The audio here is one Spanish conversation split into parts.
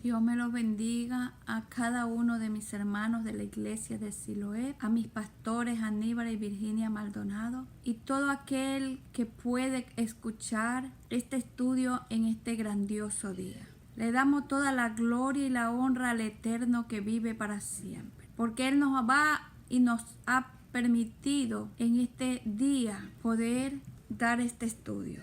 Dios me los bendiga a cada uno de mis hermanos de la iglesia de Siloé, a mis pastores Aníbal y Virginia Maldonado y todo aquel que puede escuchar este estudio en este grandioso día. Le damos toda la gloria y la honra al Eterno que vive para siempre, porque Él nos va y nos ha permitido en este día poder dar este estudio.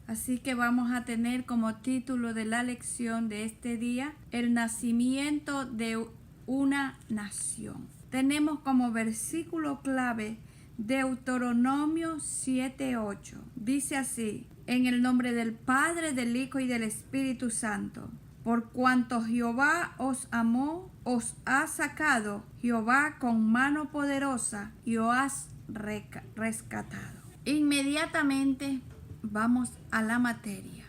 Así que vamos a tener como título de la lección de este día, el nacimiento de una nación. Tenemos como versículo clave Deuteronomio 7:8. Dice así: en el nombre del Padre, del Hijo y del Espíritu Santo. Por cuanto Jehová os amó, os ha sacado Jehová con mano poderosa y os ha rescatado. Inmediatamente vamos a la materia.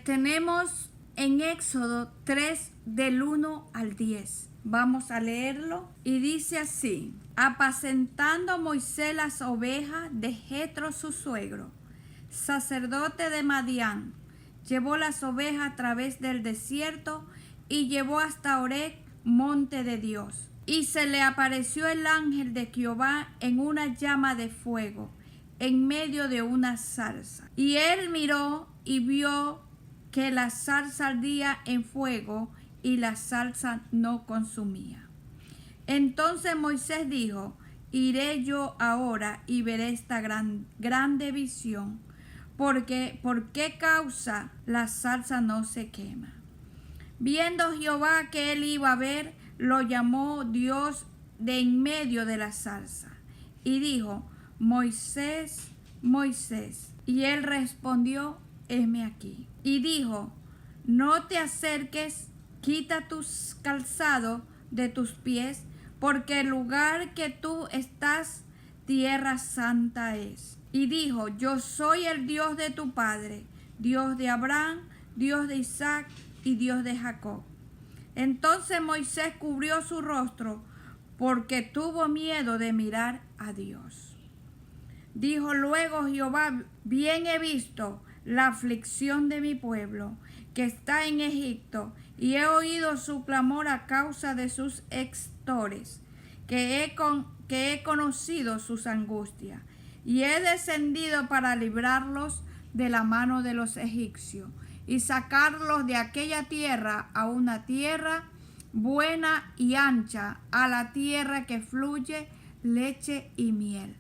Tenemos en Éxodo 3 del 1 al 10. Vamos a leerlo y dice así: apacentando Moisés las ovejas de Jetro su suegro, sacerdote de Madián, llevó las ovejas a través del desierto y llevó hasta Horeb, monte de Dios. Y se le apareció el ángel de Jehová en una llama de fuego, en medio de una zarza. Y él miró y vio que la zarza ardía en fuego y la zarza no consumía. Entonces Moisés dijo: iré yo ahora y veré esta grande visión, porque ¿por qué causa la zarza no se quema? Viendo Jehová que él iba a ver, lo llamó Dios de en medio de la zarza y dijo: Moisés, Moisés. Y él respondió: heme aquí. Y dijo: no te acerques, quita tus calzados de tus pies, porque el lugar que tú estás, tierra santa es. Y dijo: yo soy el Dios de tu padre, Dios de Abraham, Dios de Isaac y Dios de Jacob. Entonces Moisés cubrió su rostro, porque tuvo miedo de mirar a Dios. Dijo luego Jehová: bien he visto la aflicción de mi pueblo, que está en Egipto, y he oído su clamor a causa de sus extores, que he conocido sus angustias, y he descendido para librarlos de la mano de los egipcios, y sacarlos de aquella tierra a una tierra buena y ancha, a la tierra que fluye leche y miel,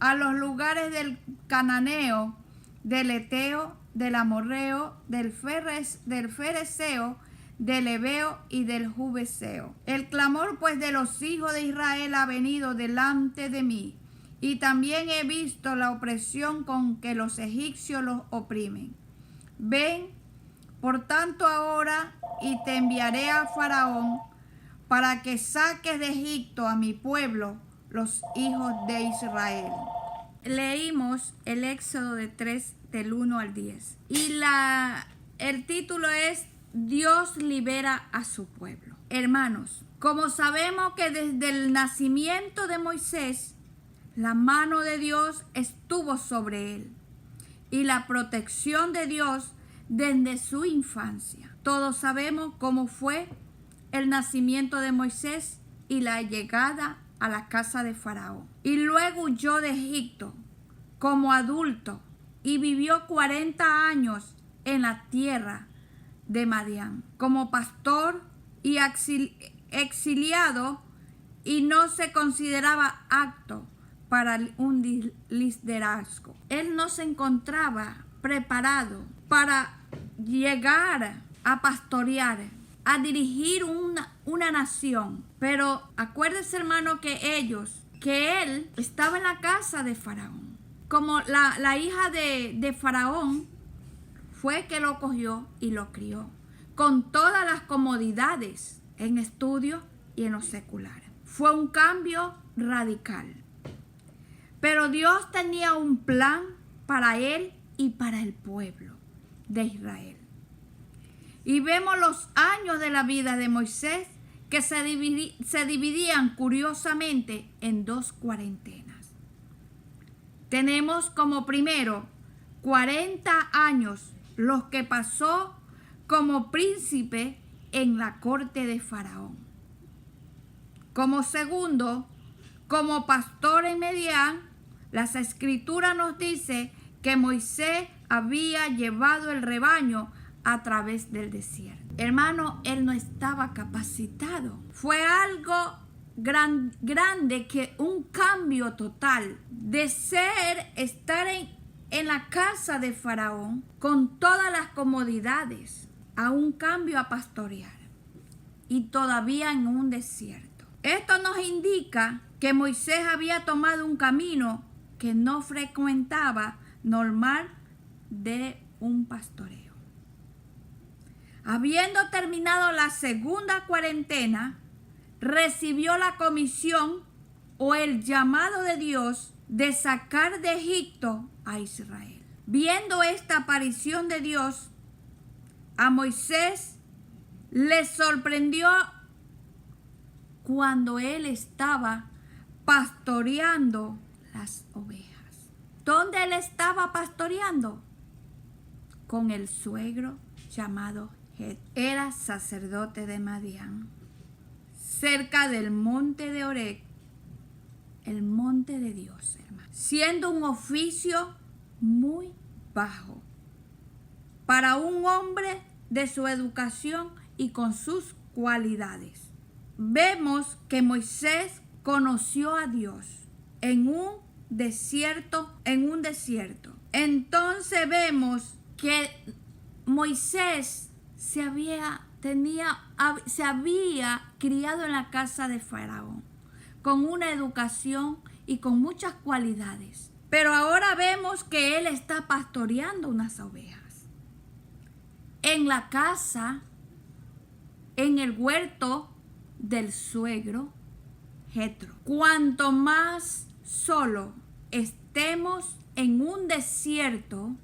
a los lugares del cananeo, del eteo, del amorreo, del fereceo, del heveo y del jubeseo. El clamor pues de los hijos de Israel ha venido delante de mí, y también he visto la opresión con que los egipcios los oprimen. Ven, por tanto, ahora, y te enviaré a Faraón, para que saques de Egipto a mi pueblo, los hijos de Israel. Leímos el Éxodo de 3 del 1 al 10 y el título es Dios libera a su pueblo. Hermanos, como sabemos que desde el nacimiento de Moisés, la mano de Dios estuvo sobre él y la protección de Dios desde su infancia. Todos sabemos cómo fue el nacimiento de Moisés y la llegada a la casa de Faraón. Y luego huyó de Egipto como adulto y vivió 40 años en la tierra de Madián como pastor y exiliado, y no se consideraba apto para un liderazgo. Él no se encontraba preparado para llegar a pastorear, a dirigir una nación. Pero acuérdese, hermano, que él estaba en la casa de Faraón. Como la hija de Faraón fue que lo cogió y lo crió, con todas las comodidades en estudio y en lo secular. Fue un cambio radical. Pero Dios tenía un plan para él y para el pueblo de Israel. Y vemos los años de la vida de Moisés que se dividían curiosamente en 2 cuarentenas. Tenemos como primero 40 años los que pasó como príncipe en la corte de Faraón. Como segundo, como pastor en Midian, las escrituras nos dice que Moisés había llevado el rebaño a través del desierto. Hermano, él no estaba capacitado. Fue algo grande, que un cambio total de estar en la casa de Faraón con todas las comodidades, a un cambio a pastorear y todavía en un desierto. Esto nos indica que Moisés había tomado un camino que no frecuentaba normal de un pastoreo. Habiendo terminado la segunda cuarentena, recibió la comisión o el llamado de Dios de sacar de Egipto a Israel. Viendo esta aparición de Dios, a Moisés le sorprendió cuando él estaba pastoreando las ovejas. ¿Dónde él estaba pastoreando? Con el suegro llamado Jetro. Era sacerdote de Madián, cerca del monte de Oreb, el monte de Dios, hermano, siendo un oficio muy bajo para un hombre de su educación y con sus cualidades. Vemos que Moisés conoció a Dios en un desierto. Entonces vemos que Moisés se había criado en la casa de Faraón, con una educación y con muchas cualidades. Pero ahora vemos que él está pastoreando unas ovejas en la casa, en el huerto del suegro Jetro. Cuanto más solo estemos en un desierto,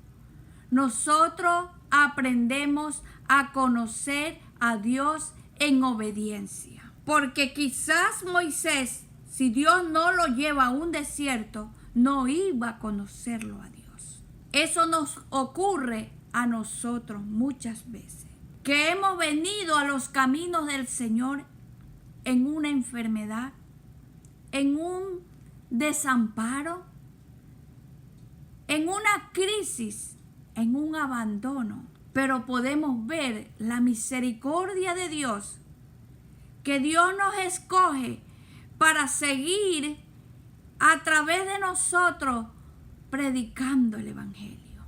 nosotros aprendemos a conocer a Dios en obediencia. Porque quizás Moisés, si Dios no lo lleva a un desierto, no iba a conocerlo a Dios. Eso nos ocurre a nosotros muchas veces, que hemos venido a los caminos del Señor en una enfermedad, en un desamparo, en una crisis, en un abandono. Pero podemos ver la misericordia de Dios, que Dios nos escoge para seguir a través de nosotros predicando el Evangelio,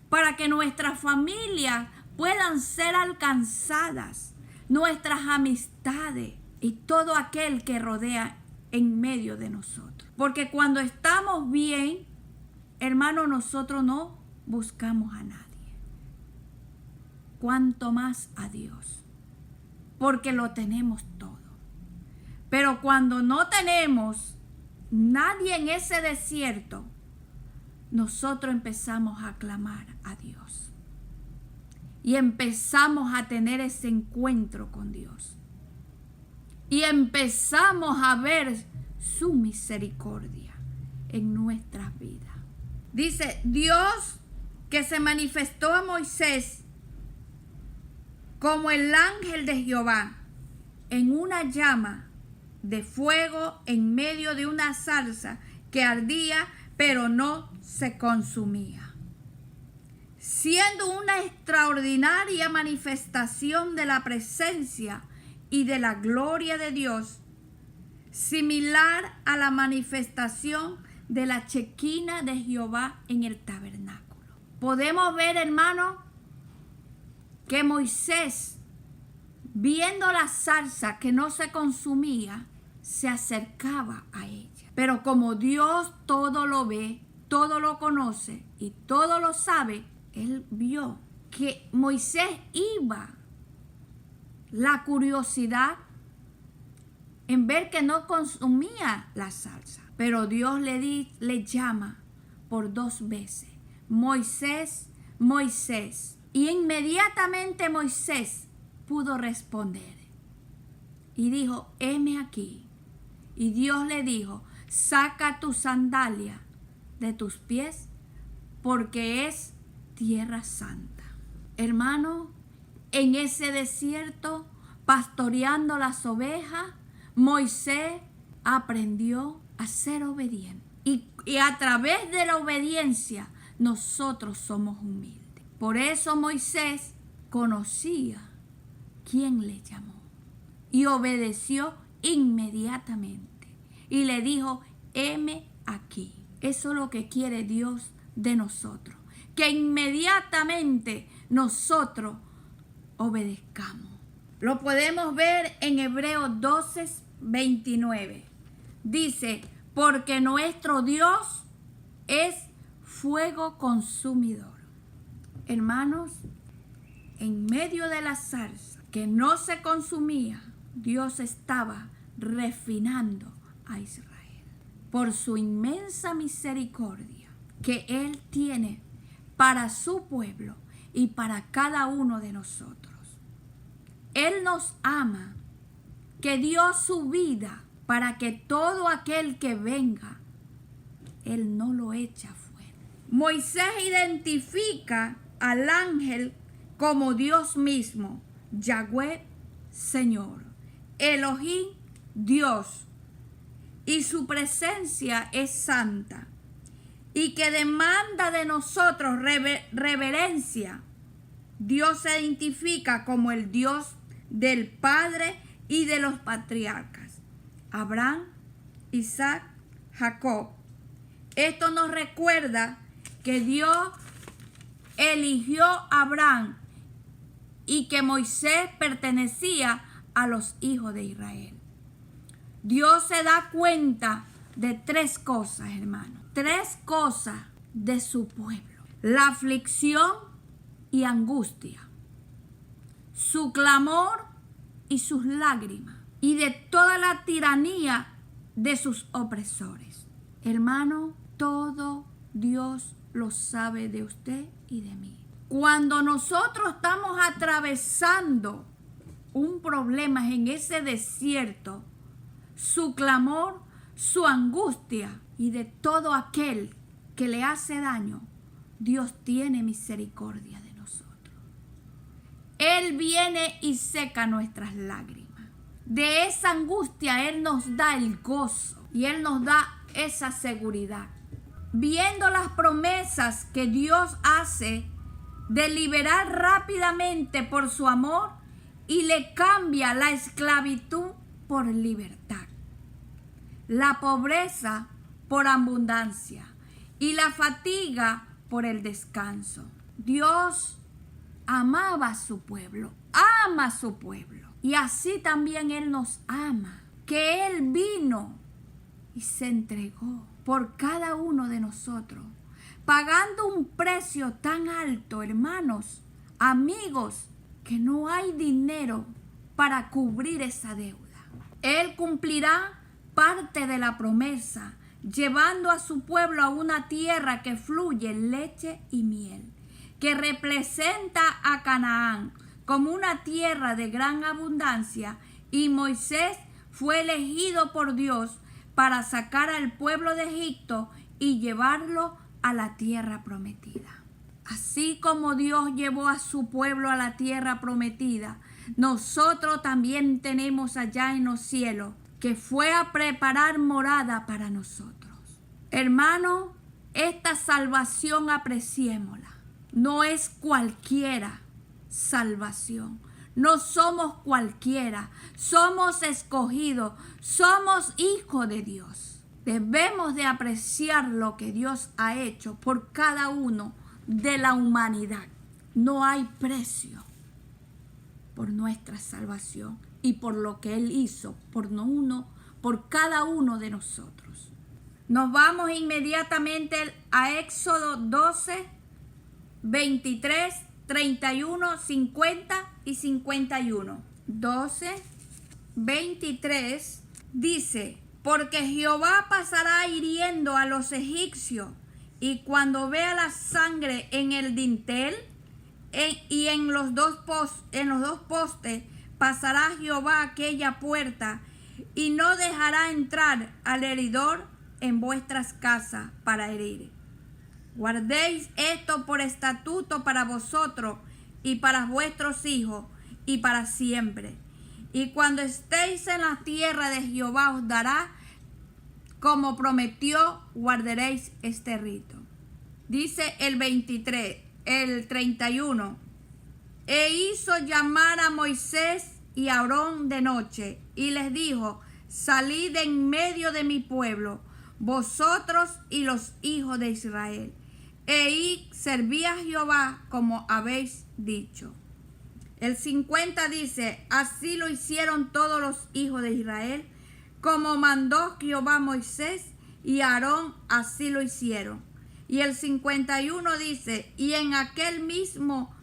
para que nuestras familias puedan ser alcanzadas, nuestras amistades y todo aquel que rodea en medio de nosotros. Porque cuando estamos bien, hermano, nosotros no buscamos a nadie, cuanto más a Dios, porque lo tenemos todo. Pero cuando no tenemos nadie en ese desierto, nosotros empezamos a clamar a Dios y empezamos a tener ese encuentro con Dios y empezamos a ver su misericordia en nuestras vidas. Dice Dios que se manifestó a Moisés como el ángel de Jehová en una llama de fuego en medio de una zarza que ardía pero no se consumía, siendo una extraordinaria manifestación de la presencia y de la gloria de Dios, similar a la manifestación de la chequina de Jehová en el tabernáculo. Podemos ver, hermano, que Moisés, viendo la zarza que no se consumía, se acercaba a ella. Pero como Dios todo lo ve, todo lo conoce y todo lo sabe, él vio que Moisés iba, la curiosidad en ver que no consumía la salsa. Pero Dios le llama por 2 veces: Moisés, Moisés. Y inmediatamente Moisés pudo responder y dijo: heme aquí. Y Dios le dijo: saca tu sandalia de tus pies, porque es tierra santa. Hermano, en ese desierto, pastoreando las ovejas, Moisés aprendió a ser obediente. Y a través de la obediencia, nosotros somos humildes. Por eso Moisés conocía quién le llamó y obedeció inmediatamente. Y le dijo, heme aquí. Eso es lo que quiere Dios de nosotros. Que inmediatamente nosotros obedezcamos. Lo podemos ver en Hebreos 12:29. Dice, porque nuestro Dios es fuego consumidor. Hermanos, en medio de la zarza que no se consumía, Dios estaba refinando a Israel por su inmensa misericordia que Él tiene para su pueblo y para cada uno de nosotros. Él nos ama, que dio su vida para que todo aquel que venga, Él no lo echa fuera. Moisés identifica al ángel como Dios mismo, Yahweh, Señor, Elohim, Dios, y su presencia es santa y que demanda de nosotros reverencia. Dios se identifica como el Dios del Padre y de los patriarcas, Abraham, Isaac, Jacob. Esto nos recuerda que Dios eligió a Abraham y que Moisés pertenecía a los hijos de Israel. Dios se da cuenta de tres cosas, hermano. Tres cosas de su pueblo: la aflicción y angustia, su clamor y sus lágrimas, y de toda la tiranía de sus opresores. Hermano, todo Dios lo sabe de usted y de mí. Cuando nosotros estamos atravesando un problema en ese desierto, su clamor, su angustia y de todo aquel que le hace daño, Dios tiene misericordia de nosotros. Él viene y seca nuestras lágrimas. De esa angustia Él nos da el gozo y Él nos da esa seguridad. Viendo las promesas que Dios hace de liberar rápidamente por su amor, y le cambia la esclavitud por libertad, la pobreza por abundancia y la fatiga por el descanso. Dios amaba a su pueblo, ama a su pueblo, y así también Él nos ama, que Él vino y se entregó por cada uno de nosotros, pagando un precio tan alto, hermanos, amigos, que no hay dinero para cubrir esa deuda. Él cumplirá parte de la promesa, llevando a su pueblo a una tierra que fluye leche y miel, que representa a Canaán como una tierra de gran abundancia, y Moisés fue elegido por Dios para sacar al pueblo de Egipto y llevarlo a la tierra prometida. Así como Dios llevó a su pueblo a la tierra prometida, nosotros también tenemos allá en los cielos, que fue a preparar morada para nosotros. Hermano, esta salvación apreciémosla. No es cualquiera salvación. No somos cualquiera. Somos escogidos. Somos hijos de Dios. Debemos de apreciar lo que Dios ha hecho por cada uno de la humanidad. No hay precio por nuestra salvación y por lo que Él hizo por cada uno de nosotros. Nos vamos inmediatamente a Éxodo 12, 23, 31, 50 y 51. 12, 23 dice: porque Jehová pasará hiriendo a los egipcios, y cuando vea la sangre en el dintel y en los dos postes, pasará Jehová aquella puerta, y no dejará entrar al heridor en vuestras casas para herir. Guardéis esto por estatuto para vosotros, y para vuestros hijos y para siempre. Y cuando estéis en la tierra de Jehová os dará, como prometió, guardaréis este rito. Dice el 31. E hizo llamar a Moisés y a Aarón de noche, y les dijo: salid en medio de mi pueblo, vosotros y los hijos de Israel, serví a Jehová como habéis dicho. El 50 dice: así lo hicieron todos los hijos de Israel, como mandó Jehová a Moisés y a Aarón, así lo hicieron. Y el 51 dice: y en aquel mismo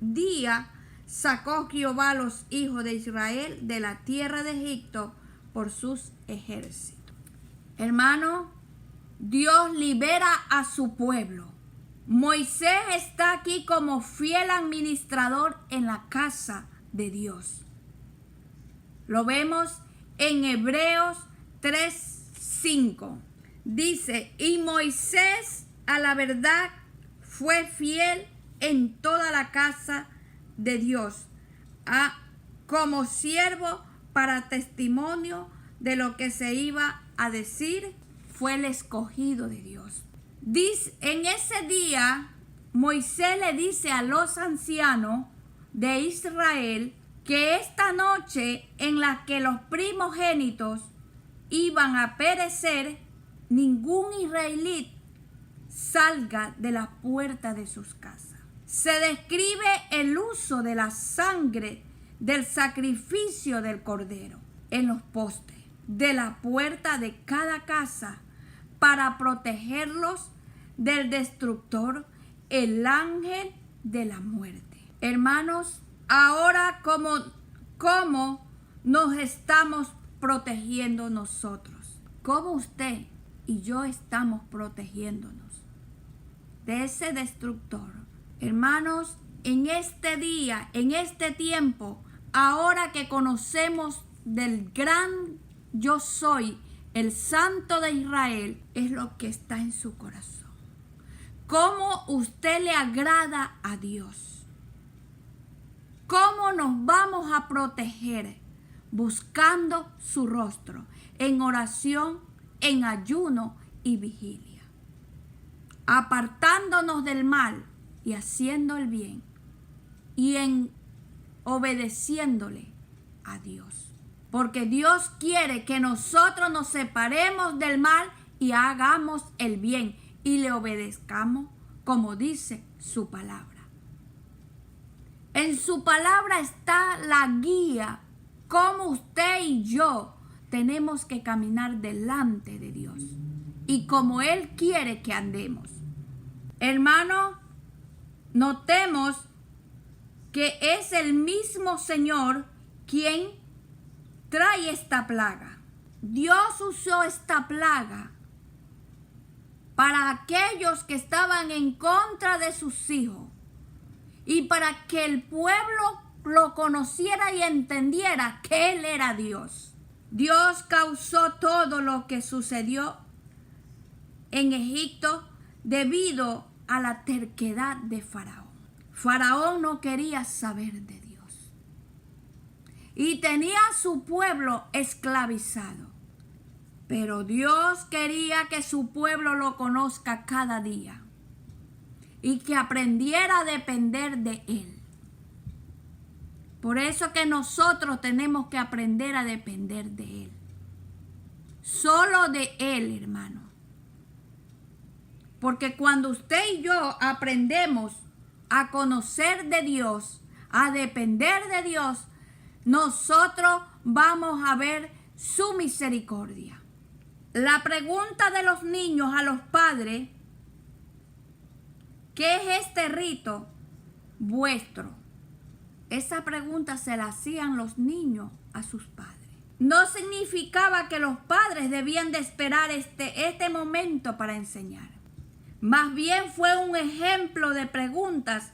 día sacó Jehová a los hijos de Israel de la tierra de Egipto por sus ejércitos. Hermano, Dios libera a su pueblo. Moisés está aquí como fiel administrador en la casa de Dios. Lo vemos en Hebreos 3:5. Dice: y Moisés a la verdad fue fiel en toda la casa de Dios, como siervo para testimonio de lo que se iba a decir. Fue el escogido de Dios. Dice, en ese día Moisés le dice a los ancianos de Israel que esta noche en la que los primogénitos iban a perecer, ningún israelita salga de la puerta de sus casas. Se describe el uso de la sangre del sacrificio del cordero en los postes de la puerta de cada casa para protegerlos del destructor, el ángel de la muerte. Hermanos, ahora ¿cómo nos estamos protegiendo nosotros? ¿Cómo usted y yo estamos protegiéndonos de ese destructor? Hermanos, en este día, en este tiempo, ahora que conocemos del gran yo soy, el Santo de Israel, es lo que está en su corazón. ¿Cómo usted le agrada a Dios? ¿Cómo nos vamos a proteger? Buscando su rostro, en oración, en ayuno y vigilia, apartándonos del mal y haciendo el bien, y en obedeciéndole a Dios. Porque Dios quiere que nosotros nos separemos del mal y hagamos el bien y le obedezcamos como dice su palabra. En su palabra está la guía, cómo usted y yo tenemos que caminar delante de Dios y como Él quiere que andemos. Hermano, notemos que es el mismo Señor quien trae esta plaga. Dios usó esta plaga para aquellos que estaban en contra de sus hijos y para que el pueblo lo conociera y entendiera que Él era Dios. Dios causó todo lo que sucedió en Egipto debido a la terquedad de Faraón. Faraón no quería saber de Dios y tenía a su pueblo esclavizado. Pero Dios quería que su pueblo lo conozca cada día y que aprendiera a depender de Él. Por eso que nosotros tenemos que aprender a depender de Él. Solo de Él, hermano. Porque cuando usted y yo aprendemos a conocer de Dios, a depender de Dios, nosotros vamos a ver su misericordia. La pregunta de los niños a los padres: ¿qué es este rito vuestro? Esa pregunta se la hacían los niños a sus padres. No significaba que los padres debían de esperar este momento para enseñar. Más bien fue un ejemplo de preguntas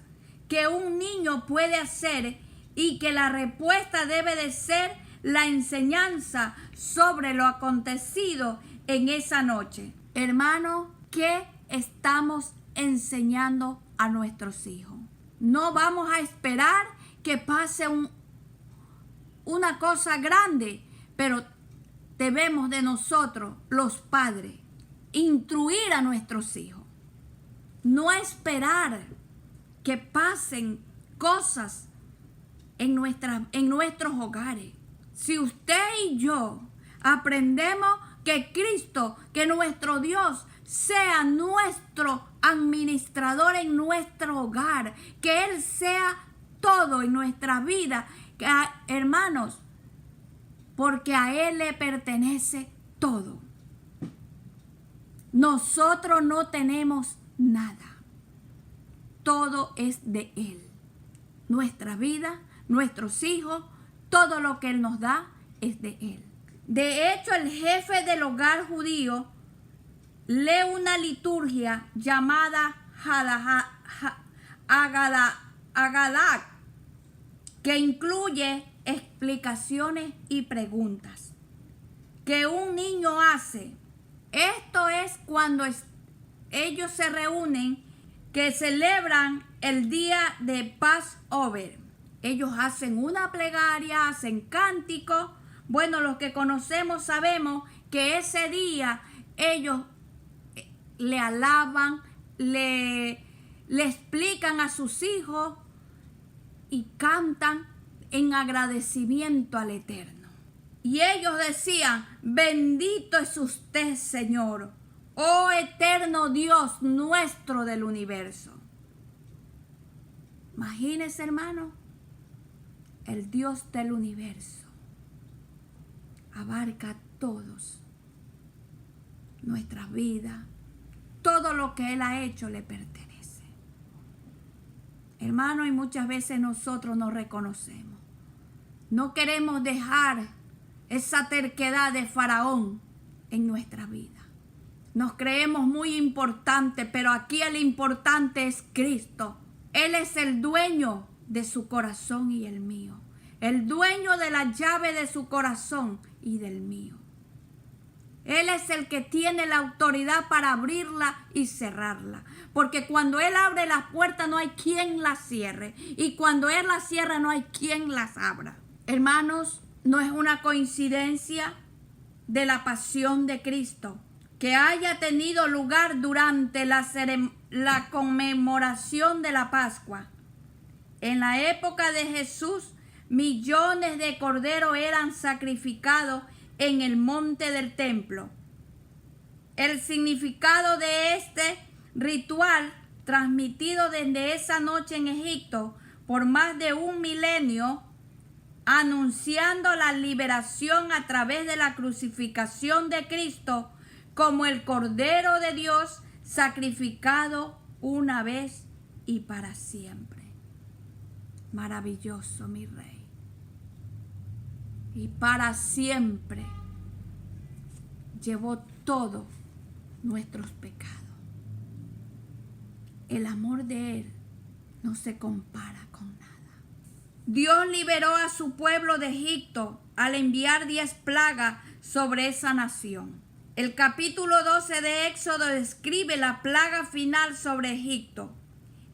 que un niño puede hacer y que la respuesta debe de ser la enseñanza sobre lo acontecido en esa noche. Hermano, ¿qué estamos enseñando a nuestros hijos? No vamos a esperar que pase una cosa grande, pero debemos de nosotros, los padres, instruir a nuestros hijos. No esperar que pasen cosas en nuestros hogares. Si usted y yo aprendemos que Cristo, que nuestro Dios, sea nuestro administrador en nuestro hogar, que Él sea todo en nuestra vida, hermanos, porque a Él le pertenece todo. Nosotros no tenemos nada. Todo es de Él. Nuestra vida, nuestros hijos, todo lo que Él nos da es de Él. De hecho, el jefe del hogar judío lee una liturgia llamada Agadak, que incluye explicaciones y preguntas que un niño hace. Esto es cuando ellos se reúnen, que celebran el día de Passover. Ellos hacen una plegaria, hacen cánticos. Bueno, los que conocemos sabemos que ese día ellos le alaban, le explican a sus hijos y cantan en agradecimiento al Eterno. Y ellos decían: bendito es usted, Señor, oh eterno Dios nuestro del universo. Imagínense, hermano, el Dios del universo abarca a todos, nuestras vidas, todo lo que Él ha hecho le pertenece. Hermano, y muchas veces nosotros no reconocemos. No queremos dejar esa terquedad de Faraón en nuestra vida. Nos creemos muy importantes, pero aquí el importante es Cristo. Él es el dueño de su corazón y el mío. El dueño de la llave de su corazón y del mío. Él es el que tiene la autoridad para abrirla y cerrarla. Porque cuando Él abre las puertas no hay quien las cierre. Y cuando Él las cierra no hay quien las abra. Hermanos, no es una coincidencia de la pasión de Cristo que haya tenido lugar durante la conmemoración de la Pascua. En la época de Jesús, millones de corderos eran sacrificados en el monte del templo. El significado de este ritual, transmitido desde esa noche en Egipto por más de 1 milenio, anunciando la liberación a través de la crucifixión de Cristo como el Cordero de Dios sacrificado una vez y para siempre. Maravilloso, mi Rey. Y para siempre llevó todos nuestros pecados. El amor de Él no se compara con nada. Dios liberó a su pueblo de Egipto al enviar 10 plagas sobre esa nación. El capítulo 12 de Éxodo describe la plaga final sobre Egipto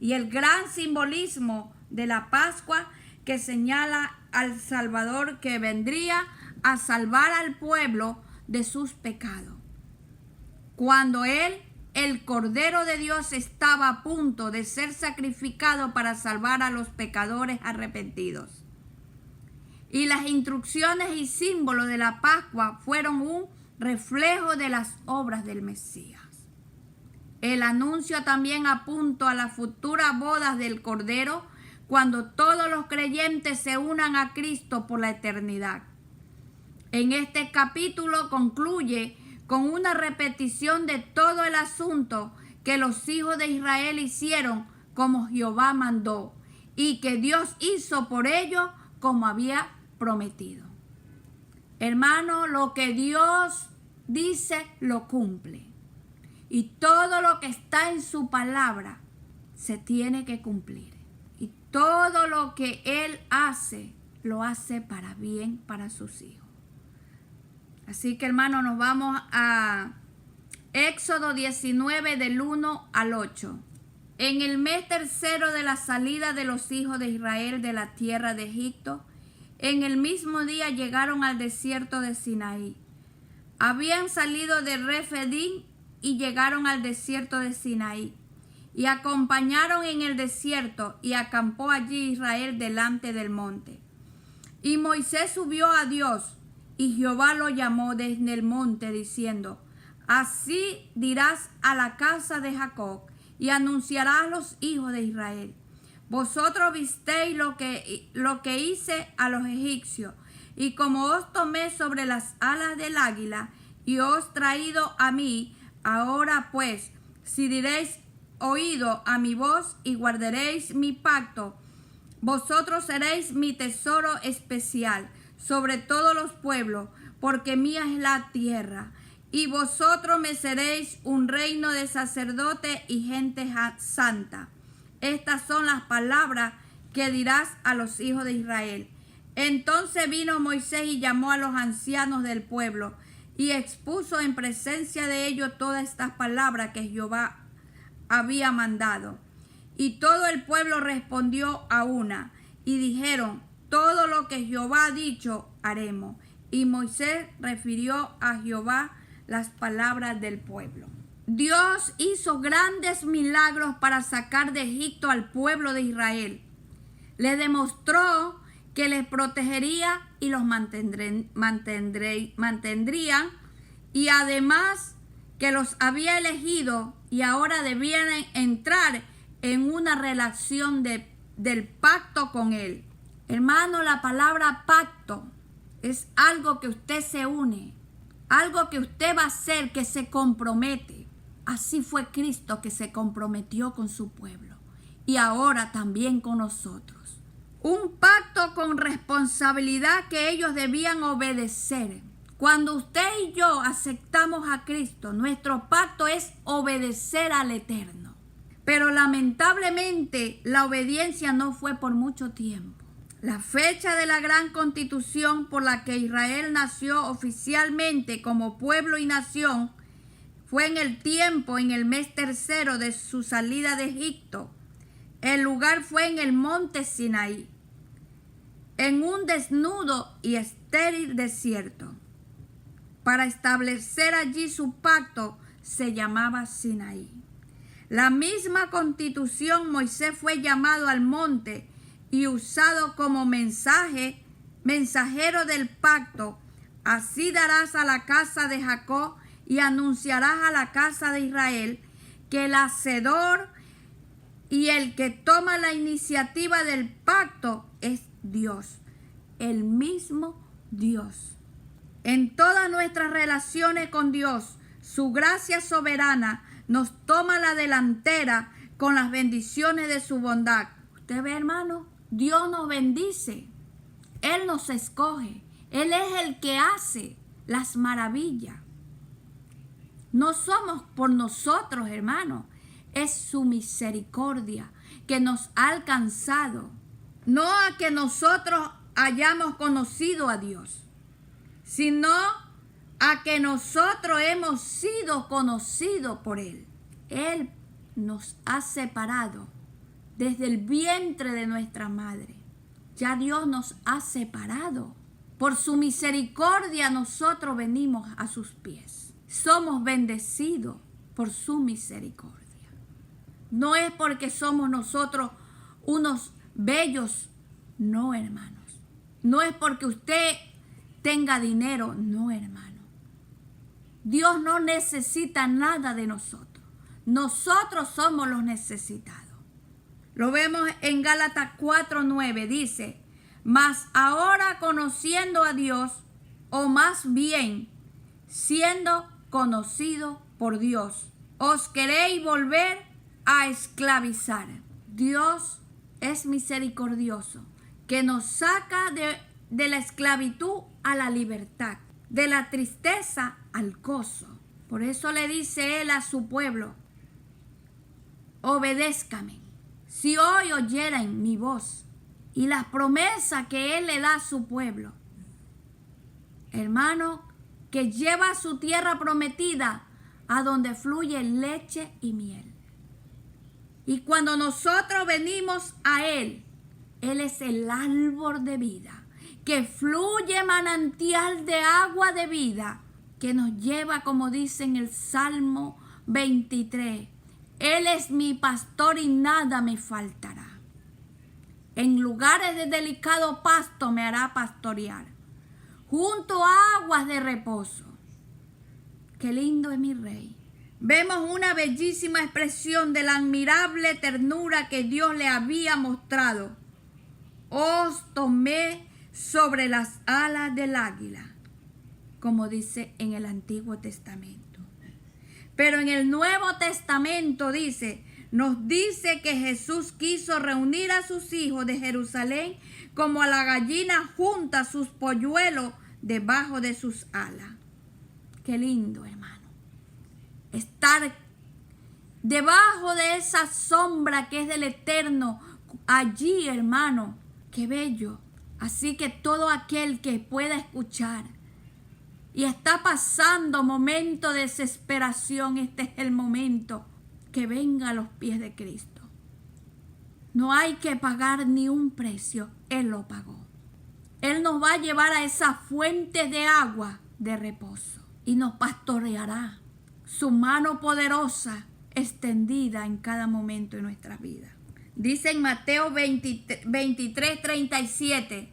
y el gran simbolismo de la Pascua que señala al Salvador que vendría a salvar al pueblo de sus pecados. Cuando Él, el Cordero de Dios, estaba a punto de ser sacrificado para salvar a los pecadores arrepentidos. Y las instrucciones y símbolos de la Pascua fueron un reflejo de las obras del Mesías. El anuncio también apuntó a las futuras bodas del Cordero cuando todos los creyentes se unan a Cristo por la eternidad. En este capítulo concluye con una repetición de todo el asunto que los hijos de Israel hicieron como Jehová mandó y que Dios hizo por ellos como había prometido. Hermano, lo que Dios dice lo cumple. Y todo lo que está en su palabra se tiene que cumplir. Y todo lo que Él hace, lo hace para bien para sus hijos. Así que, hermano, nos vamos a Éxodo 19 del 1 al 8. En el mes tercero de la salida de los hijos de Israel de la tierra de Egipto, en el mismo día llegaron al desierto de Sinaí. Habían salido de Refidim y llegaron al desierto de Sinaí. Y acompañaron en el desierto y acampó allí Israel delante del monte. Y Moisés subió a Dios y Jehová lo llamó desde el monte diciendo: Así dirás a la casa de Jacob y anunciarás a los hijos de Israel: Vosotros visteis lo que hice a los egipcios, y como os tomé sobre las alas del águila y os traído a mí, ahora pues, si diréis oído a mi voz y guardaréis mi pacto, vosotros seréis mi tesoro especial sobre todos los pueblos, porque mía es la tierra. Y vosotros me seréis un reino de sacerdotes y gente santa. Estas son las palabras que dirás a los hijos de Israel. Entonces vino Moisés y llamó a los ancianos del pueblo y expuso en presencia de ellos todas estas palabras que Jehová había mandado. Y todo el pueblo respondió a una y dijeron: todo lo que Jehová ha dicho haremos. Y Moisés refirió a Jehová las palabras del pueblo. Dios hizo grandes milagros para sacar de Egipto al pueblo de Israel. Le demostró que les protegería y los mantendrían, y además que los había elegido y ahora debían entrar en una relación del pacto con él. Hermano, la palabra pacto es algo que usted se une, algo que usted va a hacer, que se compromete. Así fue Cristo, que se comprometió con su pueblo y ahora también con nosotros. Un pacto con responsabilidad que ellos debían obedecer. Cuando usted y yo aceptamos a Cristo, nuestro pacto es obedecer al Eterno. Pero lamentablemente la obediencia no fue por mucho tiempo. La fecha de la gran constitución por la que Israel nació oficialmente como pueblo y nación fue en el mes tercero de su salida de Egipto. El lugar fue en el monte Sinaí, en un desnudo y estéril desierto. Para establecer allí su pacto se llamaba Sinaí. La misma constitución, Moisés fue llamado al monte y usado como mensajero del pacto. Así darás a la casa de Jacob y anunciarás a la casa de Israel que el hacedor y el que toma la iniciativa del pacto es Dios, el mismo Dios. En todas nuestras relaciones con Dios, su gracia soberana nos toma la delantera con las bendiciones de su bondad. Usted ve, hermano, Dios nos bendice, Él nos escoge, Él es el que hace las maravillas. No somos por nosotros, hermano, es su misericordia que nos ha alcanzado, no a que nosotros hayamos conocido a Dios, sino a que nosotros hemos sido conocidos por Él. Él nos ha separado desde el vientre de nuestra madre. Ya Dios nos ha separado. Por su misericordia nosotros venimos a sus pies. Somos bendecidos por su misericordia. No es porque somos nosotros unos bellos, no, hermanos. No es porque usted tenga dinero, no, hermano. Dios no necesita nada de nosotros. Nosotros somos los necesitados. Lo vemos en Gálatas 4:9, dice: mas ahora conociendo a Dios, o más bien siendo conocido por Dios, os queréis volver a esclavizar. Dios es misericordioso, que nos saca de la esclavitud a la libertad, de la tristeza al gozo. Por eso le dice Él a su pueblo: obedézcame. Si hoy oyeran mi voz, y las promesas que Él le da a su pueblo, hermano, que lleva a su tierra prometida, a donde fluye leche y miel. Y cuando nosotros venimos a Él, Él es el árbol de vida, que fluye manantial de agua de vida, que nos lleva, como dice en el Salmo 23, Él es mi pastor y nada me faltará. En lugares de delicado pasto me hará pastorear, junto a aguas de reposo. Qué lindo es mi Rey. Vemos una bellísima expresión de la admirable ternura que Dios le había mostrado. Os tomé sobre las alas del águila, como dice en el Antiguo Testamento. Pero en el Nuevo Testamento nos dice que Jesús quiso reunir a sus hijos de Jerusalén como a la gallina junta sus polluelos debajo de sus alas. Qué lindo, hermano. Estar debajo de esa sombra que es del Eterno, allí, hermano, qué bello. Así que todo aquel que pueda escuchar y está pasando momento de desesperación, este es el momento que venga a los pies de Cristo. No hay que pagar ni un precio, Él lo pagó. Él nos va a llevar a esa fuente de agua de reposo y nos pastoreará. Su mano poderosa extendida en cada momento de nuestra vida. Dice en Mateo 23:37,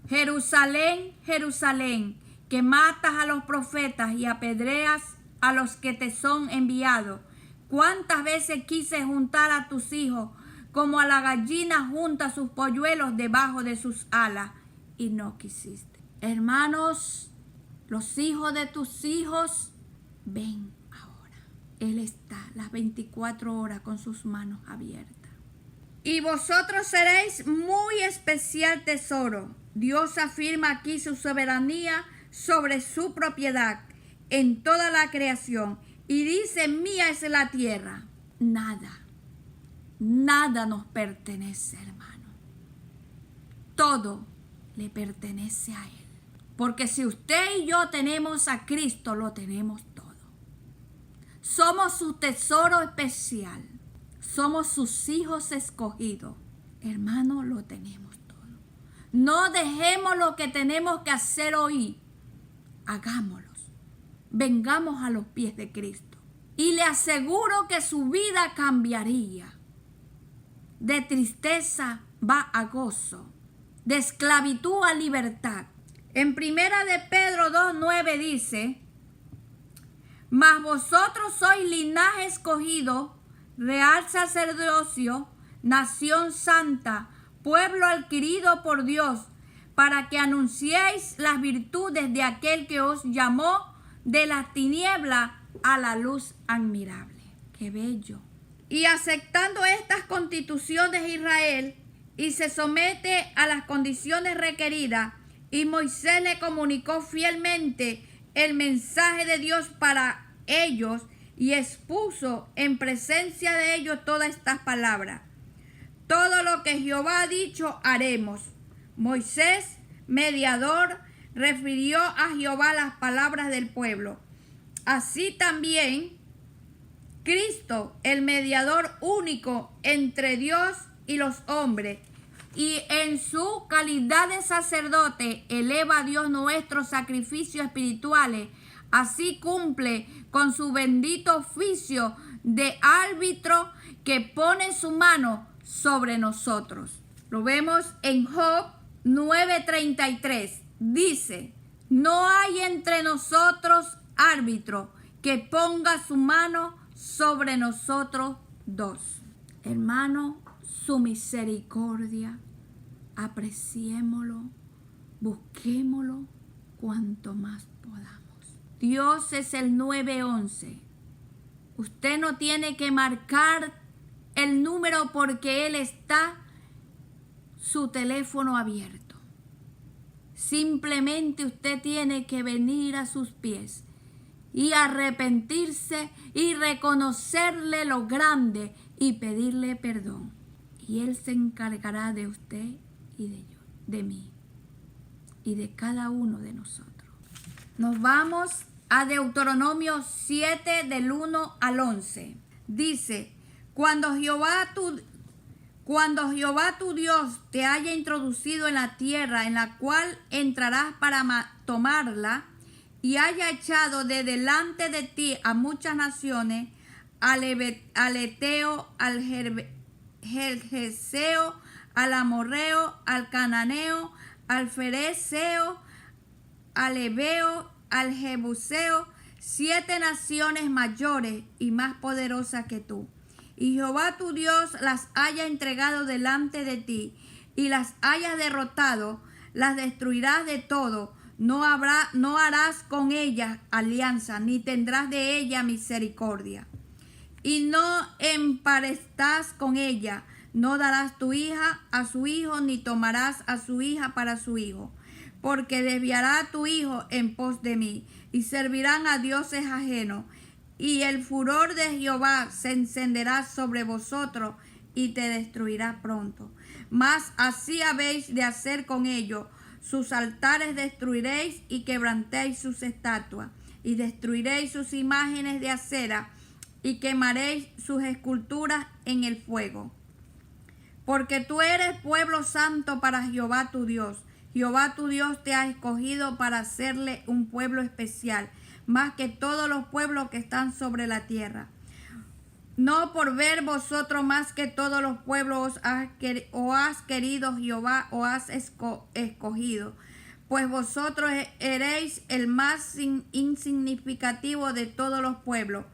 Jerusalén, Jerusalén, que matas a los profetas y apedreas a los que te son enviados. ¿Cuántas veces quise juntar a tus hijos como a la gallina junta sus polluelos debajo de sus alas? Y no quisiste. Hermanos, los hijos de tus hijos, ven ahora. Él está las 24 horas con sus manos abiertas. Y vosotros seréis muy especial tesoro. Dios afirma aquí su soberanía sobre su propiedad en toda la creación. Y dice, mía es la tierra. Nada nos pertenece, hermano. Todo le pertenece a Él. Porque si usted y yo tenemos a Cristo, lo tenemos todo. Somos su tesoro especial. Somos sus hijos escogidos. Hermano, lo tenemos todo. No dejemos lo que tenemos que hacer hoy. Hagámoslos. Vengamos a los pies de Cristo. Y le aseguro que su vida cambiaría. De tristeza va a gozo. De esclavitud a libertad. En primera de Pedro 2:9 dice, mas vosotros sois linaje escogido, real sacerdocio, nación santa, pueblo adquirido por Dios, para que anunciéis las virtudes de aquel que os llamó de la tiniebla a la luz admirable. ¡Qué bello! Y aceptando estas constituciones de Israel, y se somete a las condiciones requeridas, y Moisés le comunicó fielmente el mensaje de Dios para ellos y expuso en presencia de ellos todas estas palabras. Todo lo que Jehová ha dicho haremos. Moisés, mediador, refirió a Jehová las palabras del pueblo. Así también Cristo, el mediador único entre Dios y los hombres, y en su calidad de sacerdote eleva a Dios nuestros sacrificios espirituales. Así cumple con su bendito oficio de árbitro que pone su mano sobre nosotros. Lo vemos en Job 9:33. Dice, no hay entre nosotros árbitro que ponga su mano sobre nosotros dos. Hermano, su misericordia, apreciémoslo, busquémoslo cuanto más podamos. Dios es el 911. Usted no tiene que marcar el número porque Él está su teléfono abierto. Simplemente usted tiene que venir a sus pies y arrepentirse y reconocerle lo grande y pedirle perdón. Y Él se encargará de usted y de mí y de cada uno de nosotros. Nos vamos a Deuteronomio 7 del 1 al 11. Dice, Cuando Jehová tu Dios te haya introducido en la tierra en la cual entrarás para tomarla, y haya echado de delante de ti a muchas naciones, al Eteo, al Gergeseo, al Amorreo, al Cananeo, al Fereceo, al Ebeo, al Jebuseo, 7 naciones mayores y más poderosas que tú. Y Jehová tu Dios las haya entregado delante de ti, y las hayas derrotado, las destruirás de todo. No harás con ellas alianza, ni tendrás de ella misericordia. Y no emparestás con ella, no darás tu hija a su hijo, ni tomarás a su hija para su hijo. Porque desviará a tu hijo en pos de mí, y servirán a dioses ajenos. Y el furor de Jehová se encenderá sobre vosotros, y te destruirá pronto. Mas así habéis de hacer con ellos. Sus altares destruiréis y quebrantéis sus estatuas, y destruiréis sus imágenes de acera, y quemaréis sus esculturas en el fuego. Porque tú eres pueblo santo para Jehová tu Dios. Jehová tu Dios te ha escogido para hacerle un pueblo especial, más que todos los pueblos que están sobre la tierra. No por ver vosotros más que todos los pueblos os has querido Jehová, o has escogido, pues vosotros eréis el más insignificativo de todos los pueblos,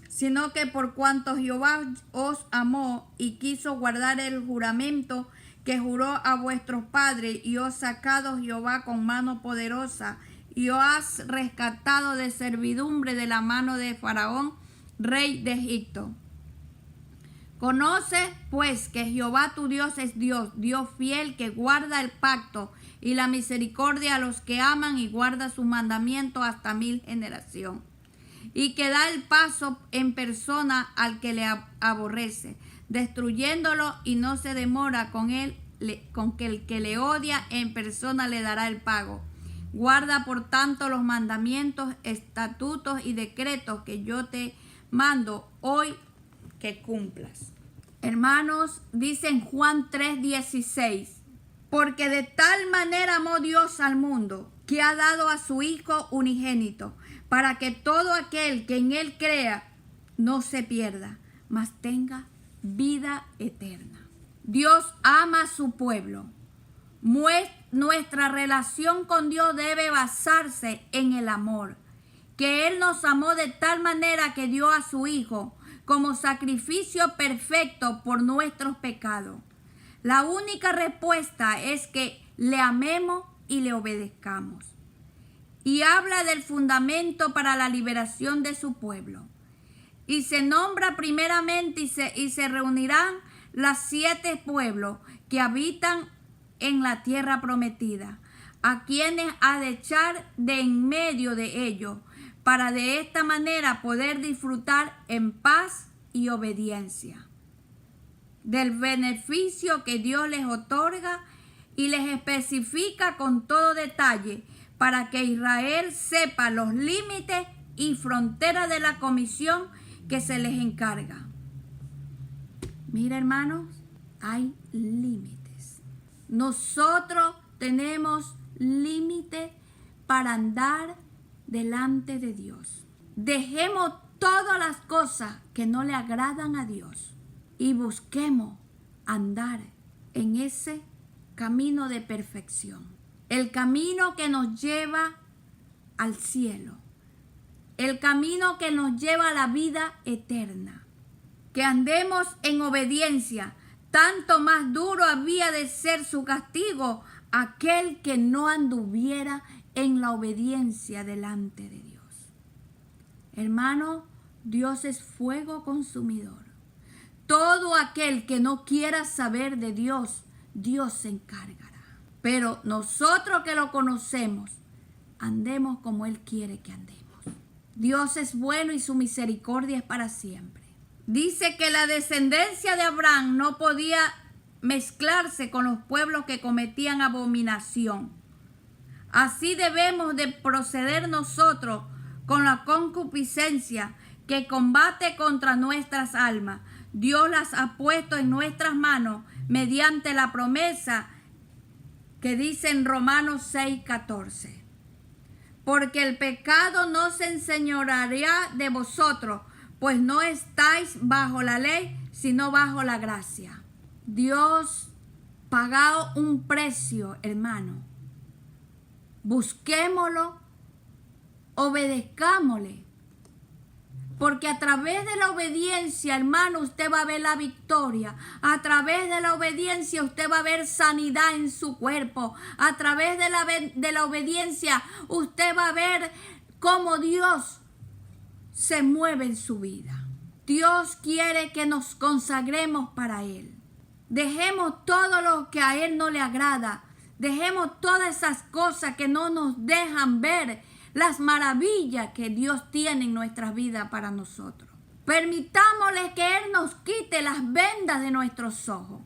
sino que por cuanto Jehová os amó y quiso guardar el juramento que juró a vuestros padres, y os sacado Jehová con mano poderosa, y os has rescatado de servidumbre de la mano de Faraón, rey de Egipto. Conoce pues que Jehová tu Dios es Dios, Dios fiel, que guarda el pacto y la misericordia a los que aman, y guarda sus mandamientos hasta 1000 generaciones, y que da el paso en persona al que le aborrece, destruyéndolo, y no se demora con él, con que el que le odia en persona le dará el pago. Guarda por tanto los mandamientos, estatutos y decretos que yo te mando hoy que cumplas. Hermanos, dice en Juan 3:16, porque de tal manera amó Dios al mundo, que ha dado a su Hijo unigénito, para que todo aquel que en él crea no se pierda, mas tenga vida eterna. Dios ama a su pueblo. Nuestra relación con Dios debe basarse en el amor, que Él nos amó de tal manera que dio a su Hijo como sacrificio perfecto por nuestros pecados. La única respuesta es que le amemos y le obedezcamos. Y habla del fundamento para la liberación de su pueblo. Y se nombra primeramente y se reunirán las 7 pueblos que habitan en la tierra prometida, a quienes ha de echar de en medio de ellos, para de esta manera poder disfrutar en paz y obediencia del beneficio que Dios les otorga, y les especifica con todo detalle para que Israel sepa los límites y fronteras de la comisión que se les encarga. Mira, hermanos, hay límites. Nosotros tenemos límites para andar delante de Dios. Dejemos todas las cosas que no le agradan a Dios y busquemos andar en ese camino de perfección. El camino que nos lleva al cielo. El camino que nos lleva a la vida eterna. Que andemos en obediencia. Tanto más duro había de ser su castigo aquel que no anduviera en la obediencia delante de Dios. Hermano, Dios es fuego consumidor. Todo aquel que no quiera saber de Dios, Dios se encargará. Pero nosotros que lo conocemos, andemos como Él quiere que andemos. Dios es bueno y su misericordia es para siempre. Dice que la descendencia de Abraham no podía mezclarse con los pueblos que cometían abominación. Así debemos de proceder nosotros con la concupiscencia que combate contra nuestras almas. Dios las ha puesto en nuestras manos mediante la promesa que dice en Romanos 6:14. Porque el pecado no se enseñoreará de vosotros, pues no estáis bajo la ley, sino bajo la gracia. Dios pagó un precio, hermano. Busquémoslo, obedezcámosle. Porque a través de la obediencia, hermano, usted va a ver la victoria. A través de la obediencia, usted va a ver sanidad en su cuerpo. A través de la obediencia, usted va a ver cómo Dios se mueve en su vida. Dios quiere que nos consagremos para Él. Dejemos todo lo que a Él no le agrada. Dejemos todas esas cosas que no nos dejan ver las maravillas que Dios tiene en nuestras vidas para nosotros. Permitámosle que Él nos quite las vendas de nuestros ojos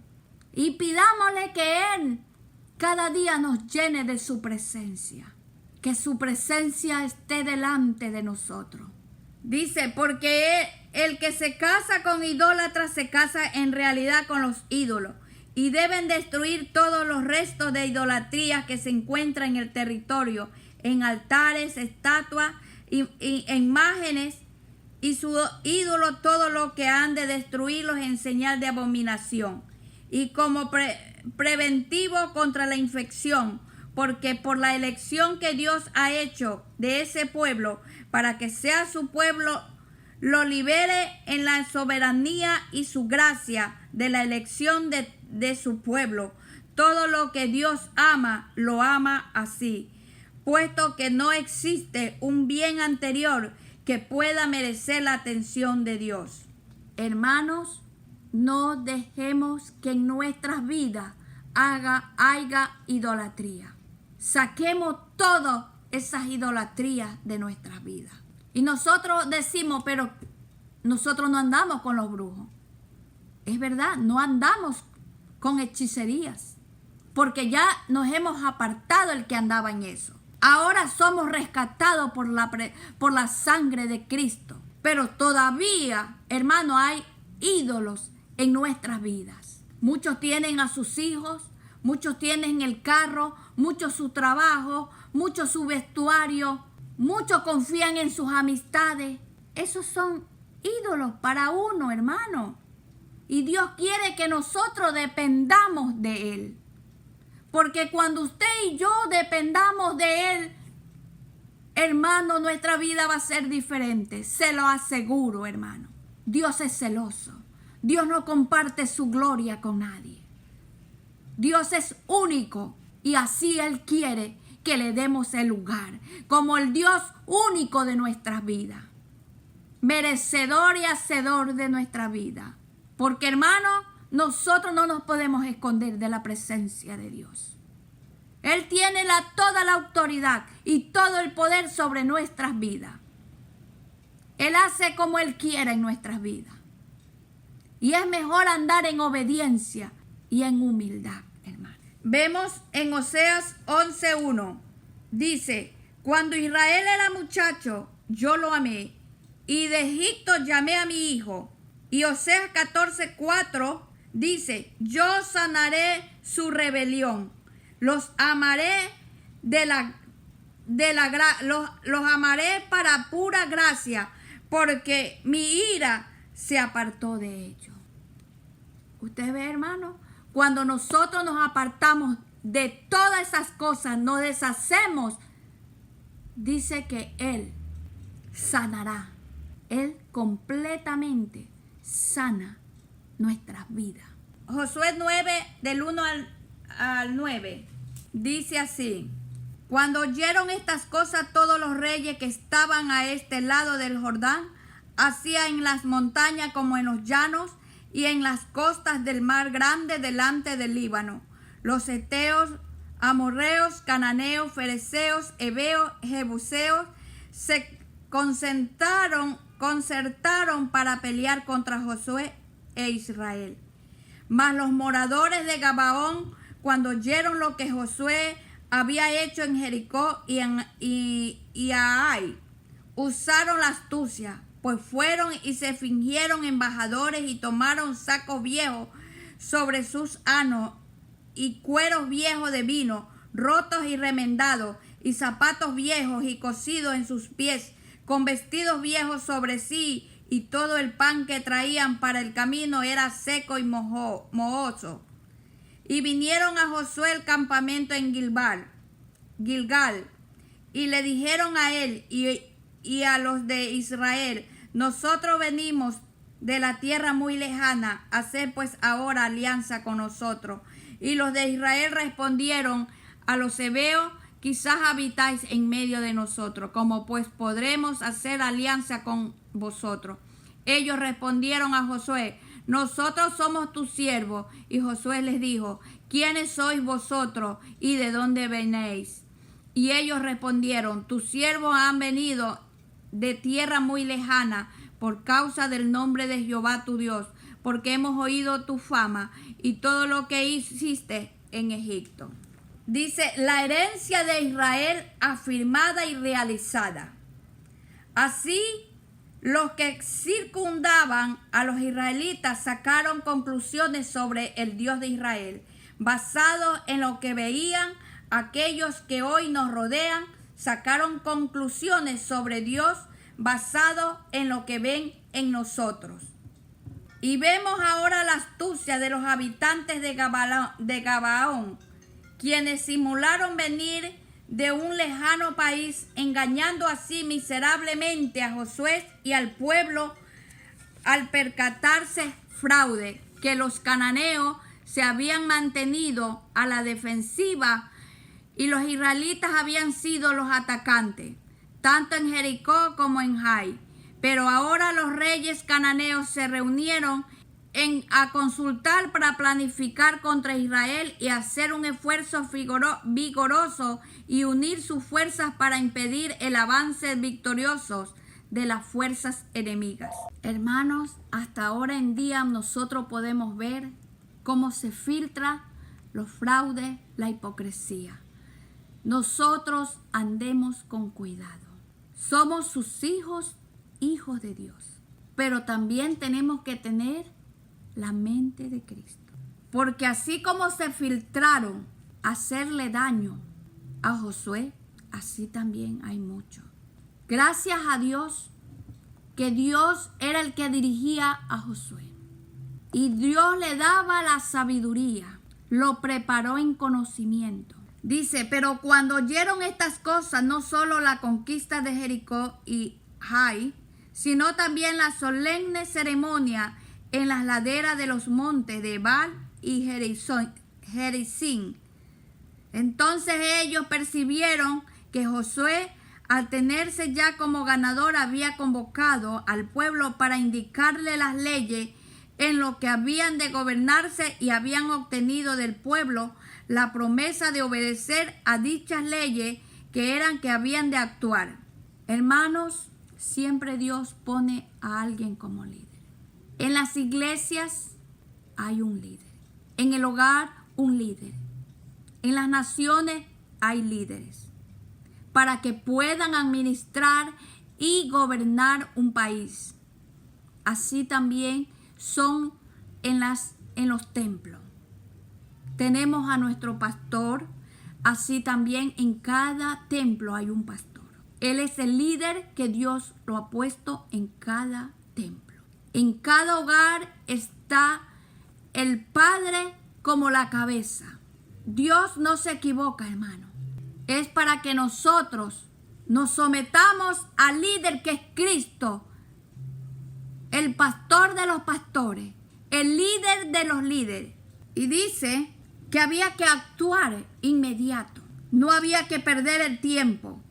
y pidámosle que Él cada día nos llene de su presencia, que su presencia esté delante de nosotros. Dice, porque el que se casa con idólatras se casa en realidad con los ídolos, y deben destruir todos los restos de idolatría que se encuentran en el territorio, en altares, estatuas y imágenes y su ídolo, todo lo que han de destruirlos en señal de abominación y como preventivo contra la infección, porque por la elección que Dios ha hecho de ese pueblo para que sea su pueblo, lo libere en la soberanía y su gracia de la elección de su pueblo. Todo lo que Dios ama, lo ama así, puesto que no existe un bien anterior que pueda merecer la atención de Dios. Hermanos, no dejemos que en nuestras vidas haya idolatría. Saquemos todas esas idolatrías de nuestras vidas. Y nosotros decimos, pero nosotros no andamos con los brujos. Es verdad, no andamos con hechicerías, porque ya nos hemos apartado el que andaba en eso. Ahora somos rescatados por la sangre de Cristo. Pero todavía, hermano, hay ídolos en nuestras vidas. Muchos tienen a sus hijos, muchos tienen el carro, muchos su trabajo, muchos su vestuario, muchos confían en sus amistades. Esos son ídolos para uno, hermano. Y Dios quiere que nosotros dependamos de Él. Porque cuando usted y yo dependamos de Él, hermano, nuestra vida va a ser diferente. Se lo aseguro, hermano. Dios es celoso. Dios no comparte su gloria con nadie. Dios es único y así Él quiere que le demos el lugar como el Dios único de nuestras vidas. Merecedor y hacedor de nuestra vida. Porque, hermano, nosotros no nos podemos esconder de la presencia de Dios. Él tiene toda la autoridad y todo el poder sobre nuestras vidas. Él hace como Él quiera en nuestras vidas. Y es mejor andar en obediencia y en humildad, hermano. Vemos en Oseas 11:1. Dice, cuando Israel era muchacho, yo lo amé, y de Egipto llamé a mi hijo. Y Oseas 14:4 dice, yo sanaré su rebelión, los amaré los amaré para pura gracia, porque mi ira se apartó de ellos. Usted ve, hermano, cuando nosotros nos apartamos de todas esas cosas, nos deshacemos, dice que Él sanará. Él completamente sana nuestras vidas. Josué 9, del 1 al 9, dice así: cuando oyeron estas cosas todos los reyes que estaban a este lado del Jordán, así en las montañas como en los llanos y en las costas del mar grande delante del Líbano, los heteos, amorreos, cananeos, fereceos, heveos, jebuseos, se concertaron para pelear contra Josué e Israel. Mas los moradores de Gabaón, cuando oyeron lo que Josué había hecho en Jericó y a Ai, usaron la astucia, pues fueron y se fingieron embajadores y tomaron sacos viejos sobre sus anos y cueros viejos de vino, rotos y remendados, y zapatos viejos y cosidos en sus pies, con vestidos viejos sobre sí, y todo el pan que traían para el camino era seco y mohoso. Y vinieron a Josué el campamento en Gilgal, y le dijeron a él y a los de Israel: nosotros venimos de la tierra muy lejana, haced pues ahora alianza con nosotros. Y los de Israel respondieron a los heveos: quizás habitáis en medio de nosotros, ¿cómo pues podremos hacer alianza con vosotros? Ellos respondieron a Josué: nosotros somos tus siervos. Y Josué les dijo: ¿quiénes sois vosotros y de dónde venís? Y ellos respondieron: tus siervos han venido de tierra muy lejana por causa del nombre de Jehová tu Dios, porque hemos oído tu fama y todo lo que hiciste en Egipto. Dice: la herencia de Israel afirmada y realizada. Así, los que circundaban a los israelitas sacaron conclusiones sobre el Dios de Israel, basado en lo que veían. Aquellos que hoy nos rodean sacaron conclusiones sobre Dios basado en lo que ven en nosotros. Y vemos ahora la astucia de los habitantes de Gabaón, quienes simularon venir de un lejano país, engañando así miserablemente a Josué y al pueblo, al percatarse fraude que los cananeos se habían mantenido a la defensiva y los israelitas habían sido los atacantes, tanto en Jericó como en Jai. Pero ahora los reyes cananeos se reunieron a consultar para planificar contra Israel y hacer un esfuerzo vigoroso y unir sus fuerzas para impedir el avance victorioso de las fuerzas enemigas. Hermanos, hasta ahora en día nosotros podemos ver cómo se filtra los fraudes, la hipocresía. Nosotros andemos con cuidado. Somos sus hijos de Dios. Pero también tenemos que tener la mente de Cristo. Porque así como se filtraron hacerle daño a Josué, así también hay muchos. Gracias a Dios que Dios era el que dirigía a Josué. Y Dios le daba la sabiduría, lo preparó en conocimiento. Dice: pero cuando oyeron estas cosas, no solo la conquista de Jericó y Jai, sino también la solemne ceremonia en las laderas de los montes de Ebal y Gerizim. Entonces ellos percibieron que Josué, al tenerse ya como ganador, había convocado al pueblo para indicarle las leyes en lo que habían de gobernarse, y habían obtenido del pueblo la promesa de obedecer a dichas leyes que habían de actuar. Hermanos, siempre Dios pone a alguien como líder. En las iglesias hay un líder. En el hogar, un líder. En las naciones hay líderes para que puedan administrar y gobernar un país. Así también son en los templos. Tenemos a nuestro pastor, así también en cada templo hay un pastor. Él es el líder que Dios lo ha puesto en cada templo. En cada hogar está el padre como la cabeza. Dios no se equivoca, hermano. Es para que nosotros nos sometamos al líder que es Cristo, el pastor de los pastores, el líder de los líderes. Y dice que había que actuar inmediato, no había que perder el tiempo.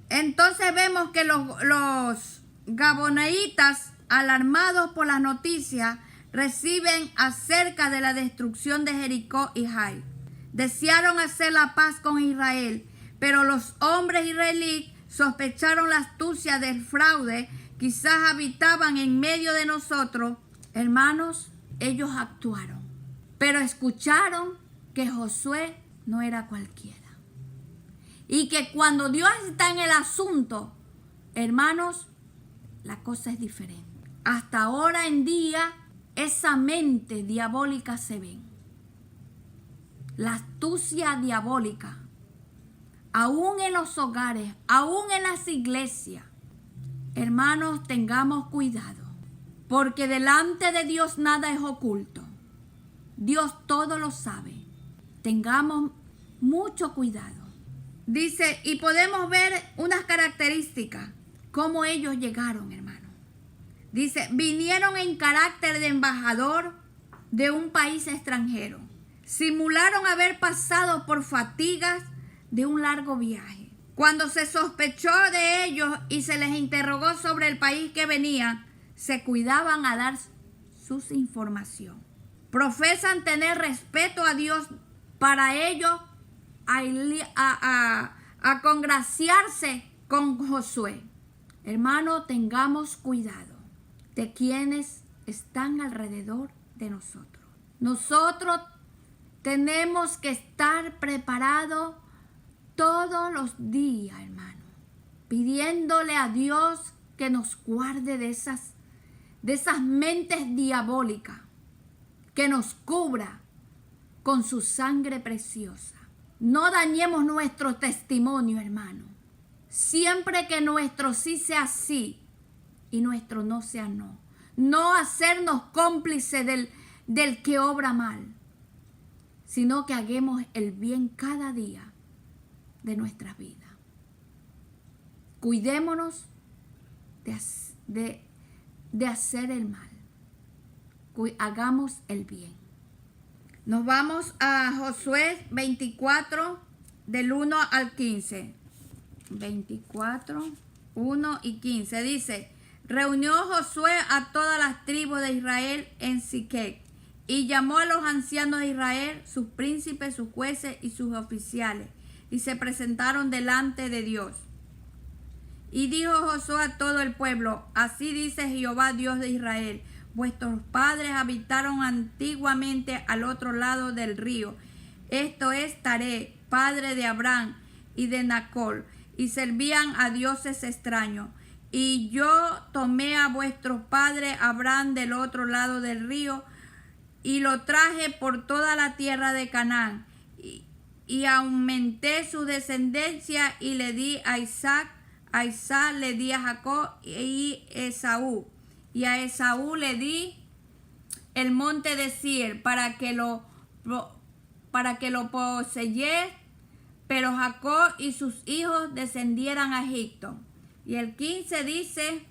Entonces vemos que los gabaonitas, alarmados por las noticias, reciben acerca de la destrucción de Jericó y Jai. Desearon hacer la paz con Israel, pero los hombres israelíes sospecharon la astucia del fraude. Quizás habitaban en medio de nosotros. Hermanos, ellos actuaron, pero escucharon que Josué no era cualquiera. Y que cuando Dios está en el asunto, hermanos, la cosa es diferente. Hasta ahora en día, esa mente diabólica se ve. La astucia diabólica, aún en los hogares, aún en las iglesias. Hermanos, tengamos cuidado, porque delante de Dios nada es oculto. Dios todo lo sabe. Tengamos mucho cuidado. Dice, y podemos ver unas características, cómo ellos llegaron, hermano. Dice, vinieron en carácter de embajador de un país extranjero. Simularon haber pasado por fatigas de un largo viaje. Cuando se sospechó de ellos y se les interrogó sobre el país que venían, se cuidaban a dar sus información. Profesan tener respeto a Dios para ellos a congraciarse con Josué. Hermano, tengamos cuidado de quienes están alrededor de nosotros. Nosotros tenemos que estar preparados todos los días, hermano, pidiéndole a Dios que nos guarde de esas mentes diabólicas, que nos cubra con su sangre preciosa. No dañemos nuestro testimonio, hermano. Siempre que nuestro sí sea sí y nuestro no sea no. No hacernos cómplices del que obra mal, sino que hagamos el bien cada día de nuestras vidas. Cuidémonos de hacer el mal. Hagamos el bien. Nos vamos a Josué 24, del 1 al 15. 24, 1 y 15. Dice, reunió Josué a todas las tribus de Israel en Siquem y llamó a los ancianos de Israel, sus príncipes, sus jueces y sus oficiales, y se presentaron delante de Dios. Y dijo Josué a todo el pueblo, así dice Jehová Dios de Israel, vuestros padres habitaron antiguamente al otro lado del río, esto es Taré, padre de Abraham y de Nacor, y servían a dioses extraños. Y yo tomé a vuestro padre Abraham del otro lado del río, y lo traje por toda la tierra de Canaán, y aumenté su descendencia, y le di a Isaac le di a Jacob y Esaú, y a Esaú le di el monte de Seir para que lo poseyese, pero Jacob y sus hijos descendieran a Egipto. Y el 15 dice,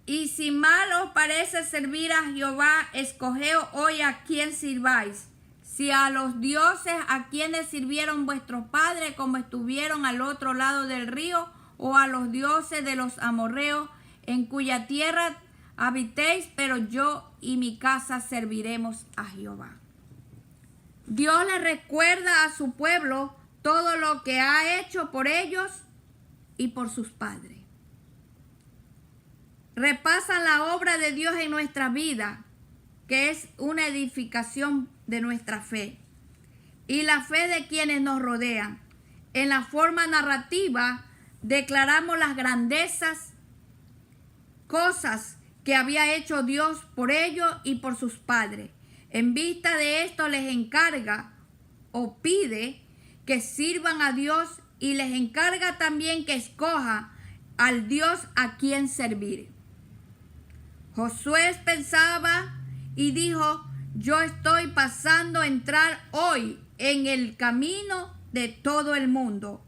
y si mal os parece servir a Jehová, escogeos hoy a quién sirváis, si a los dioses a quienes sirvieron vuestros padres como estuvieron al otro lado del río, o a los dioses de los amorreos en cuya tierra habitéis, pero yo y mi casa serviremos a Jehová. Dios le recuerda a su pueblo todo lo que ha hecho por ellos y por sus padres. Repasan la obra de Dios en nuestra vida, que es una edificación de nuestra fe y la fe de quienes nos rodean. En la forma narrativa declaramos las grandezas, cosas que había hecho Dios por ellos y por sus padres. En vista de esto les encarga o pide que sirvan a Dios y les encarga también que escoja al Dios a quien servir. Josué pensaba y dijo, yo estoy pasando a entrar hoy en el camino de todo el mundo.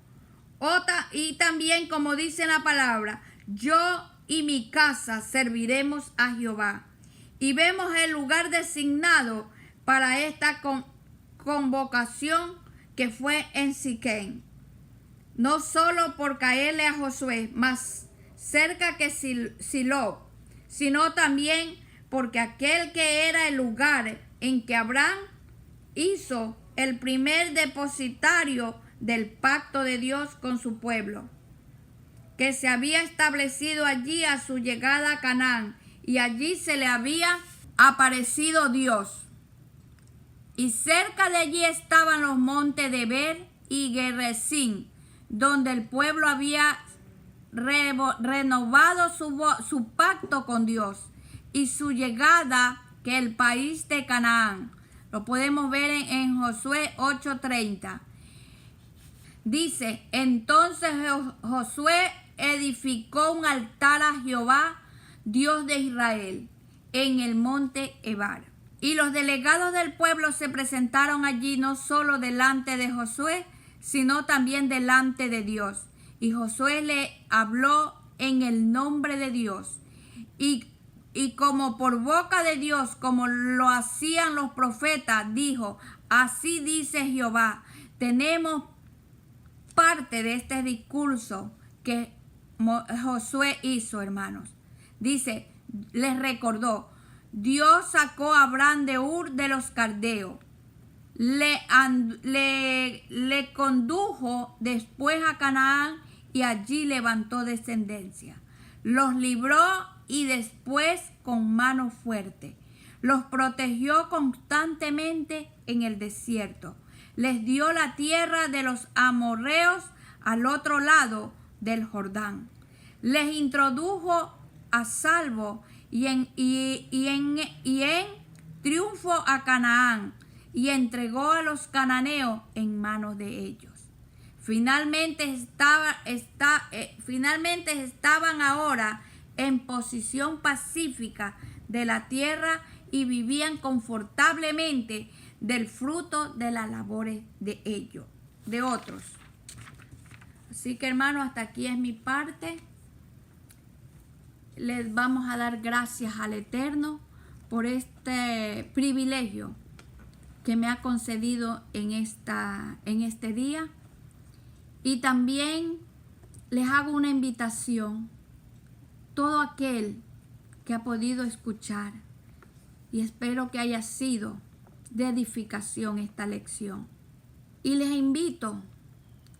Y también, como dice la palabra, yo y mi casa serviremos a Jehová. Y vemos el lugar designado para esta convocación que fue en Siquem. No solo por caerle a Josué más cerca que Silo, sino también porque aquel que era el lugar en que Abraham hizo el primer depositario del pacto de Dios con su pueblo, que se había establecido allí a su llegada a Canaán, y allí se le había aparecido Dios. Y cerca de allí estaban los montes de Ber y Gerezim, donde el pueblo había renovado su pacto con Dios y su llegada que el país de Canaán. Lo podemos ver en Josué 8:30. Dice, entonces Josué edificó un altar a Jehová, Dios de Israel, en el monte Ebal. Y los delegados del pueblo se presentaron allí no solo delante de Josué, sino también delante de Dios. Y Josué le habló en el nombre de Dios. Y como por boca de Dios, como lo hacían los profetas, dijo, así dice Jehová, tenemos parte de este discurso que Josué hizo, hermanos. Dice, les recordó, Dios sacó a Abraham de Ur de los Caldeos, le condujo después a Canaán y allí levantó descendencia. Los libró y después con mano fuerte. Los protegió constantemente en el desierto. Les dio la tierra de los amorreos al otro lado del Jordán. Les introdujo a salvo y en triunfo a Canaán y entregó a los cananeos en manos de ellos. Finalmente estaban ahora en posición pacífica de la tierra y vivían confortablemente del fruto de las labores de ellos, de otros. Así que, hermanos, hasta aquí es mi parte. Les vamos a dar gracias al Eterno por este privilegio que me ha concedido en este día. Y también les hago una invitación, todo aquel que ha podido escuchar, y espero que haya sido de edificación esta lección. Y les invito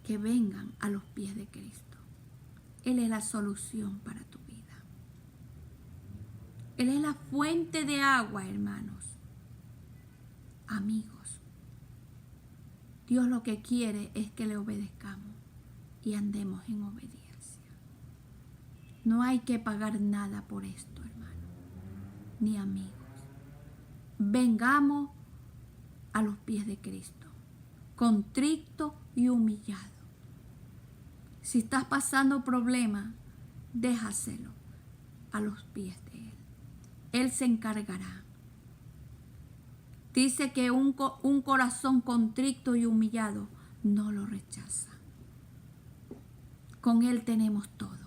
que vengan a los pies de Cristo. Él es la solución para tu vida. Él es la fuente de agua, hermanos. Amigos, Dios lo que quiere es que le obedezcamos y andemos en obediencia. No hay que pagar nada por esto, hermano, ni amigos. Vengamos a los pies de Cristo, contrito y humillado. Si estás pasando problemas, déjaselo a los pies de Él. Él se encargará. Dice que un corazón contrito y humillado no lo rechaza. Con Él tenemos todo.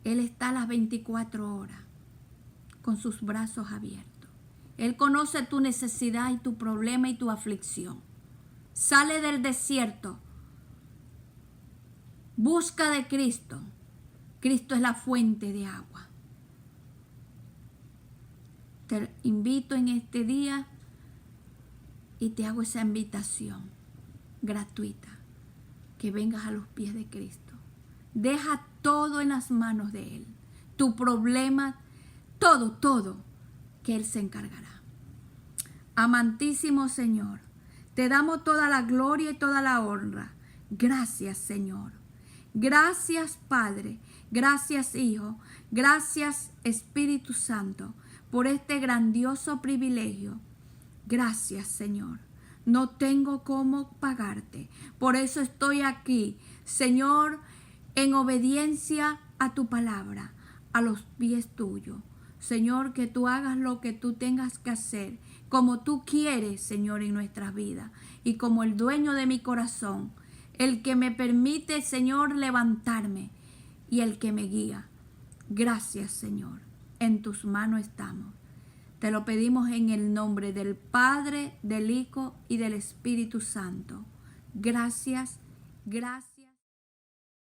Él está a las 24 horas con sus brazos abiertos. Él conoce tu necesidad y tu problema y tu aflicción. Sale del desierto. Busca de Cristo. Cristo es la fuente de agua. Te invito en este día y te hago esa invitación gratuita, que vengas a los pies de Cristo. Deja todo en las manos de Él. Tu problema, todo, que Él se encargará. Amantísimo Señor, te damos toda la gloria y toda la honra. Gracias, Señor. Gracias, Padre. Gracias, Hijo. Gracias, Espíritu Santo, por este grandioso privilegio. Gracias, Señor. No tengo cómo pagarte. Por eso estoy aquí, Señor, en obediencia a tu palabra, a los pies tuyos. Señor, que tú hagas lo que tú tengas que hacer, como tú quieres, Señor, en nuestras vidas. Y como el dueño de mi corazón, el que me permite, Señor, levantarme y el que me guía. Gracias, Señor. En tus manos estamos. Te lo pedimos en el nombre del Padre, del Hijo y del Espíritu Santo. Gracias, gracias.